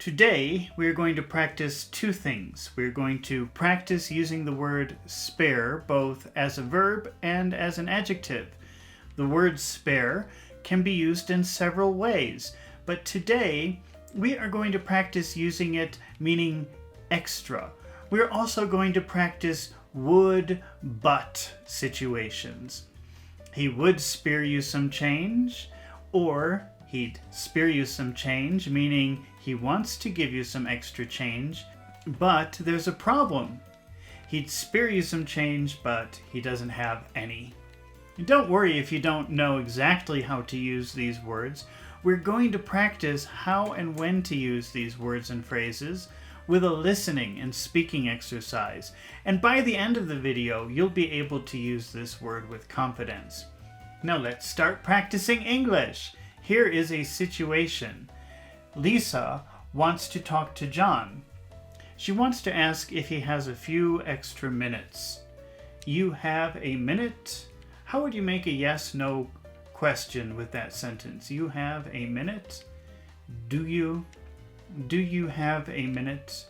Today, we are going to practice two things. We're going to practice using the word spare both as a verb and as an adjective. The word spare can be used in several ways, but today we are going to practice using it meaning extra. We're also going to practice would, but situations. He would spare you some change, or he'd spare you some change, meaning he wants to give you some extra change, but there's a problem. He'd spare you some change, but he doesn't have any. And don't worry if you don't know exactly how to use these words. We're going to practice how and when to use these words and phrases with a listening and speaking exercise. And by the end of the video, you'll be able to use this word with confidence. Now let's start practicing English. Here is a situation. Lisa wants to talk to John. She wants to ask if he has a few extra minutes. You have a minute? How would you make a yes/no question with that sentence? You have a minute? Do you have a minute?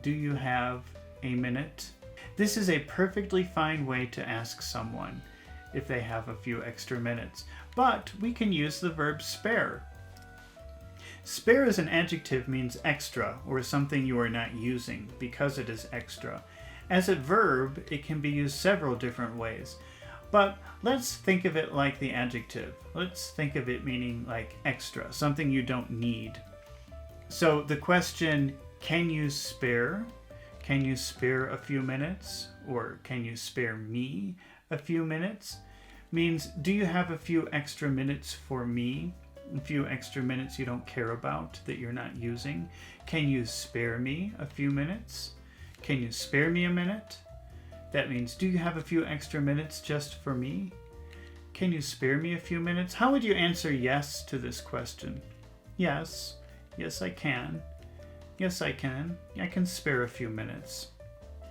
Do you have a minute? This is a perfectly fine way to ask someone if they have a few extra minutes. But we can use the verb spare. Spare as an adjective means extra, or something you are not using because it is extra. As a verb, it can be used several different ways. But let's think of it like the adjective. Let's think of it meaning like extra, something you don't need. So the question, can you spare? Can you spare a few minutes? Or can you spare me a few minutes? Means, do you have a few extra minutes for me? A few extra minutes you don't care about that you're not using? Can you spare me a few minutes? Can you spare me a minute? That means, do you have a few extra minutes just for me? Can you spare me a few minutes? How would you answer yes to this question? Yes. Yes, I can. Yes, I can. I can spare a few minutes.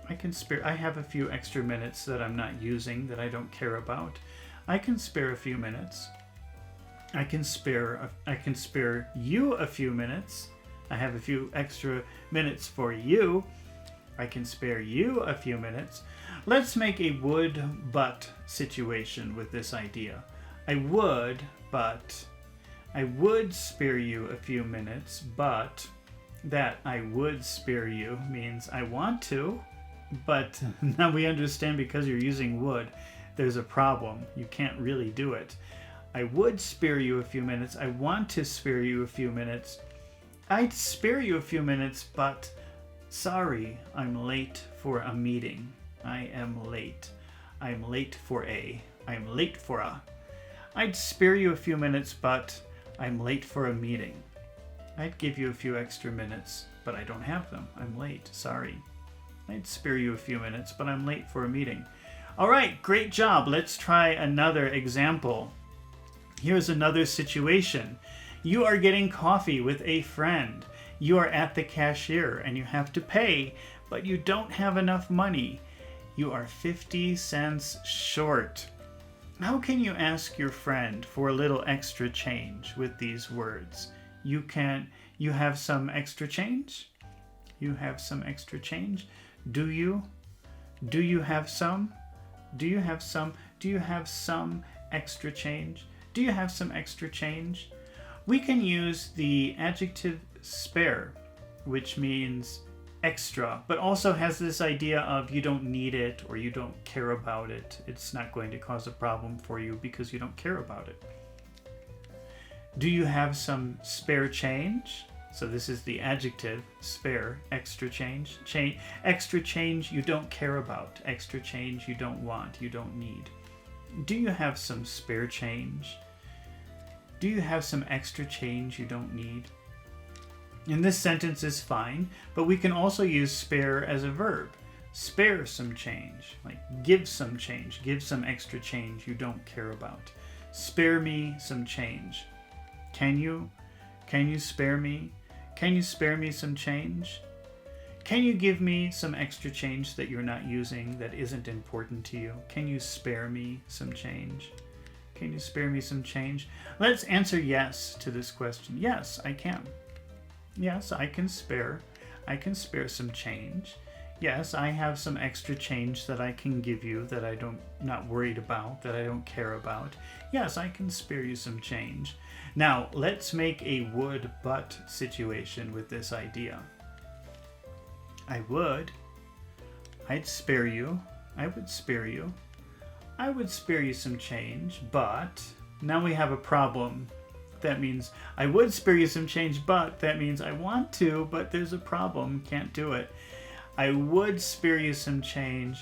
I have a few extra minutes that I'm not using, that I don't care about. I can spare a few minutes. I can spare you a few minutes. I have a few extra minutes for you. I can spare you a few minutes. Let's make a would but situation with this idea. I would spare you a few minutes, but that I would spare you means I want to, but now we understand because you're using would, there's a problem. You can't really do it. I would spare you a few minutes. I want to spare you a few minutes. I'd spare you a few minutes, but sorry, I'm late for a meeting. I am late. I'm late for a. I'm late for a. I'd spare you a few minutes, but I'm late for a meeting. I'd give you a few extra minutes, but I don't have them. I'm late. Sorry. I'd spare you a few minutes, but I'm late for a meeting. All right, great job. Let's try another example. Here's another situation. You are getting coffee with a friend. You are at the cashier and you have to pay, but you don't have enough money. You are 50 cents short. How can you ask your friend for a little extra change with these words? You have some extra change? You have some extra change? Do you? Do you have some? Do you have some? Do you have some extra change? Do you have some extra change? We can use the adjective spare, which means extra, but also has this idea of you don't need it or you don't care about it. It's not going to cause a problem for you because you don't care about it. Do you have some spare change? So this is the adjective, spare, extra change. Extra change you don't care about. Extra change you don't want, you don't need. Do you have some spare change? Do you have some extra change you don't need? And this sentence is fine, but we can also use spare as a verb. Spare some change, like give some change, give some extra change you don't care about. Spare me some change. Can you spare me? Can you spare me some change? Can you give me some extra change that you're not using that isn't important to you? Can you spare me some change? Can you spare me some change? Let's answer yes to this question. Yes, I can. Yes, I can spare. I can spare some change. Yes, I have some extra change that I can give you that I don't not worried about, that I don't care about. Yes, I can spare you some change. Now, let's make a would but situation with this idea. I would. I'd spare you. I would spare you. I would spare you some change, but now we have a problem. That means I would spare you some change, but that means I want to, but there's a problem. Can't do it. I would spare you some change,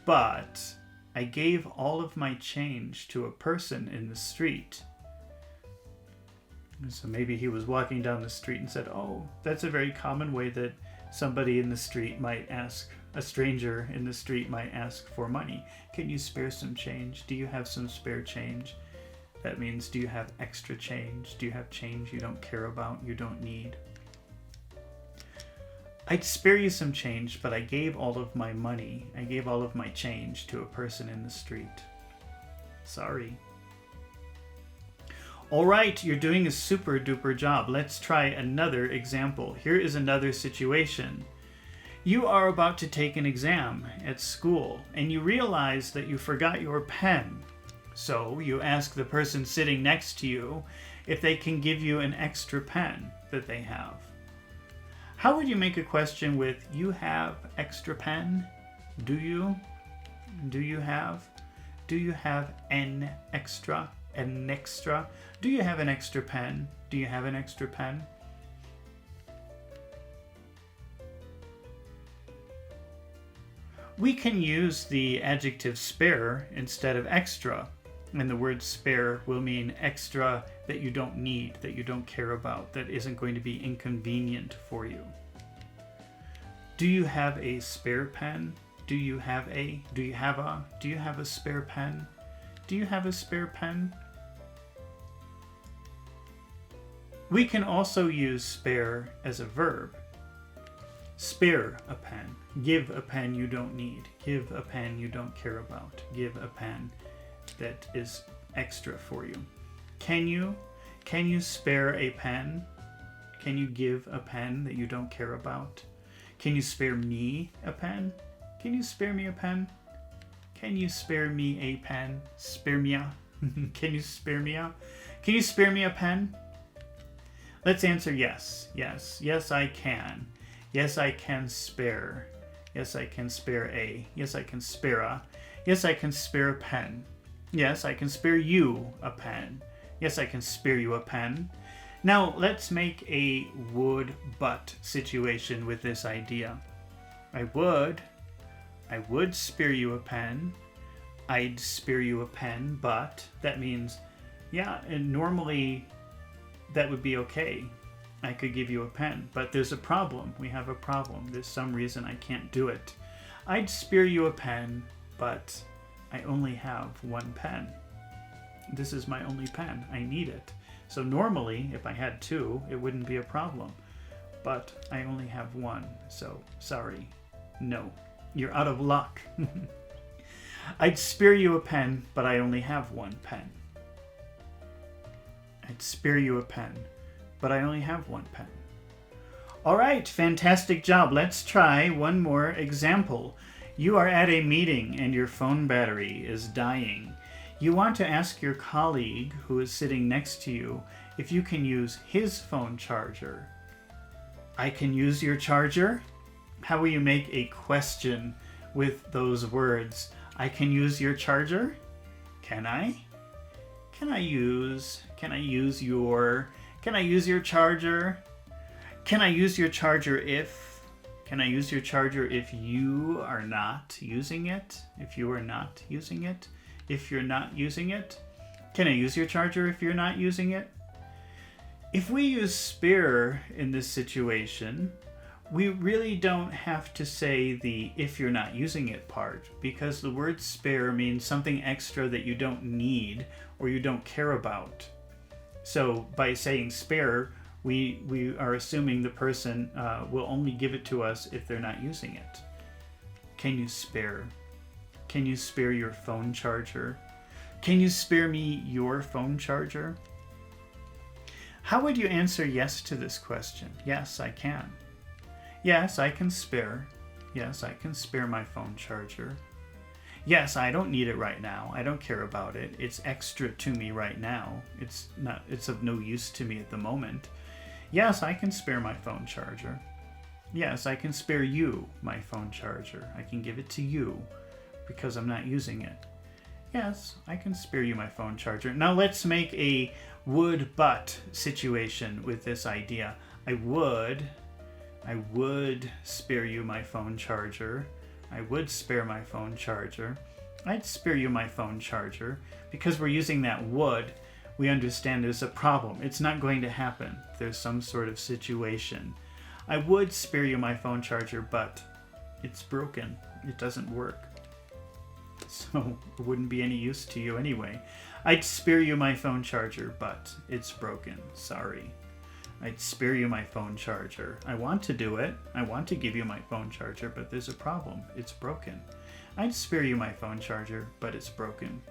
but I gave all of my change to a person in the street. So maybe he was walking down the street and said, oh, that's a very common way that somebody in the street might ask, a stranger in the street might ask for money. Can you spare some change? Do you have some spare change? That means, do you have extra change? Do you have change you don't care about, you don't need? I'd spare you some change, but I gave all of my money, I gave all of my change to a person in the street. Sorry. All right, you're doing a super duper job. Let's try another example. Here is another situation. You are about to take an exam at school, and you realize that you forgot your pen. So you ask the person sitting next to you if they can give you an extra pen that they have. How would you make a question with, you have extra pen? Do you? Do you have? Do you have an extra? An extra? Do you have an extra pen? Do you have an extra pen? We can use the adjective spare instead of extra. And the word spare will mean extra that you don't need, that you don't care about, that isn't going to be inconvenient for you. Do you have a spare pen? Do you have a spare pen? Do you have a spare pen? We can also use spare as a verb. Spare a pen. Give a pen you don't need. Give a pen you don't care about. Give a pen that is extra for you. Can you spare a pen? Can you give a pen that you don't care about? Can you spare me a pen? Can you spare me a pen? Can you spare me a pen? Spare me a? Can you spare me a? Can you spare me a pen? Let's answer yes. Yes. Yes, I can. Yes, I can spare. Yes, I can spare a. Yes, I can spare a. Yes, I can spare a pen. Yes, I can spare you a pen. Yes, I can spare you a pen. Now, let's make a would but situation with this idea. I would spare you a pen. I'd spare you a pen, but that means, yeah, and normally that would be okay. I could give you a pen, but there's a problem. We have a problem. There's some reason I can't do it. I'd spare you a pen, but I only have one pen. This is my only pen. I need it. So normally, if I had two, it wouldn't be a problem. But I only have one, so sorry. No, you're out of luck. I'd spare you a pen, but I only have one pen. I'd spare you a pen, but I only have one pen. All right, fantastic job. Let's try one more example. You are at a meeting and your phone battery is dying. You want to ask your colleague who is sitting next to you if you can use his phone charger. I can use your charger? How will you make a question with those words? I can use your charger? Can I? Can I use your charger? Can I use your charger if? Can I use your charger if you are not using it? If you are not using it? If you're not using it? Can I use your charger if you're not using it? If we use spare in this situation, we really don't have to say the if you're not using it part, because the word spare means something extra that you don't need or you don't care about. So by saying spare, we are assuming the person will only give it to us if they're not using it. Can you spare? Can you spare your phone charger? Can you spare me your phone charger? How would you answer yes to this question? Yes, I can. Yes, I can spare. Yes, I can spare my phone charger. Yes, I don't need it right now. I don't care about it. It's extra to me right now. It's of no use to me at the moment. Yes, I can spare my phone charger. Yes, I can spare you my phone charger. I can give it to you because I'm not using it. Yes, I can spare you my phone charger. Now let's make a would but situation with this idea. I would spare you my phone charger. I would spare my phone charger. I'd spare you my phone charger. Because we're using that would, we understand there's a problem. It's not going to happen. There's some sort of situation. I would spare you my phone charger, but it's broken. It doesn't work. So it wouldn't be any use to you anyway. I'd spare you my phone charger, but it's broken. Sorry. I'd spare you my phone charger. I want to do it. I want to give you my phone charger, but there's a problem. It's broken. I'd spare you my phone charger, but it's broken.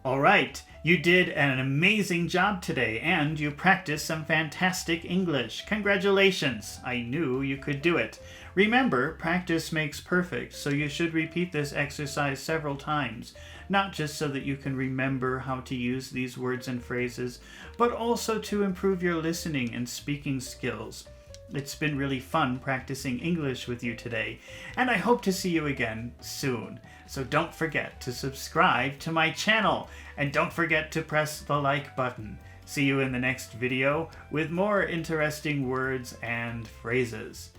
All right, you did an amazing job today, and you practiced some fantastic English. Congratulations! I knew you could do it. Remember, practice makes perfect, so you should repeat this exercise several times, not just so that you can remember how to use these words and phrases, but also to improve your listening and speaking skills. It's been really fun practicing English with you today, and I hope to see you again soon. So don't forget to subscribe to my channel, and don't forget to press the like button. See you in the next video with more interesting words and phrases.